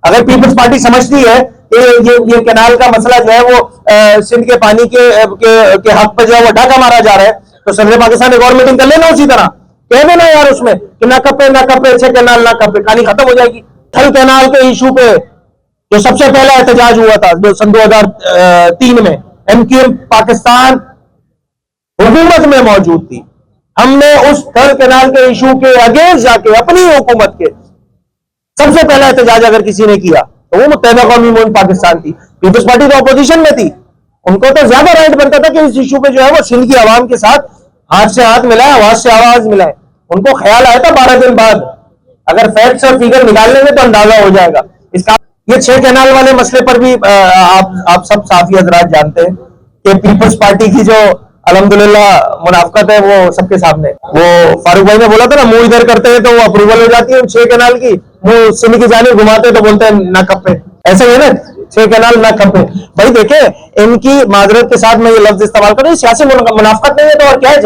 अगर peoples party समझती है कि ये कैनाल का मसला जो है वो सिंध के पानी के हक पर जो है वो डाका मारा जा रहा है, तो सदर पाकिस्तान एक और मीटिंग कर लेना, उसी तरह कह देना यार उसमें कि ना कपे छह कैनाल ना कपे, कहानी खत्म हो जाएगी। थल कैनाल के इशू पे जो सबसे पहला एहतजाज हुआ था जो सन 2003 में, एमक्यूएम पाकिस्तान हुकूमत में मौजूद थी, हमने उस थल कैनाल के इशू के अगेंस्ट जाके अपनी हुकूमत के सबसे पहला एहतजाज अगर किसी ने किया तो वो मुत्तहिदा कौमी मुल्क पाकिस्तान थी। पीपल्स पार्टी तो अपोजिशन में थी, उनको तो ज्यादा राइट बनता था कि इस इशू पे जो है वो सिंध की आवाम के साथ हाथ से हाथ मिलाए, आवाज से आवाज मिलाए। उनको ख्याल आया था 12 दिन बाद, अगर फैक्ट्स और फिगर निकाल लेंगे तो अंदाजा हो जाएगा इसका। ये 6 कैनाल वाले मसले पर भी आप सब साथी हजरात जानते हैं कि पीपल्स पार्टी की जो अल्हम्दुलिल्लाह मुनाफकत है वो सबके सामने। वो फारूक भाई ने बोला था ना, मुंह इधर करते हैं तो वो अप्रूवल हो जाती है 6 कैनाल की, मुंह सिंध की जानिब घुमाते तो बोलते हैं ना कप्पे। ऐसा ही है ना, 6 कैनाल ना कप्पे। भाई देखे, इनकी माजरत के साथ मैं ये लफ्ज इस्तेमाल कर रहा हूँ, सियासी मुनाफकत नहीं है तो और क्या है।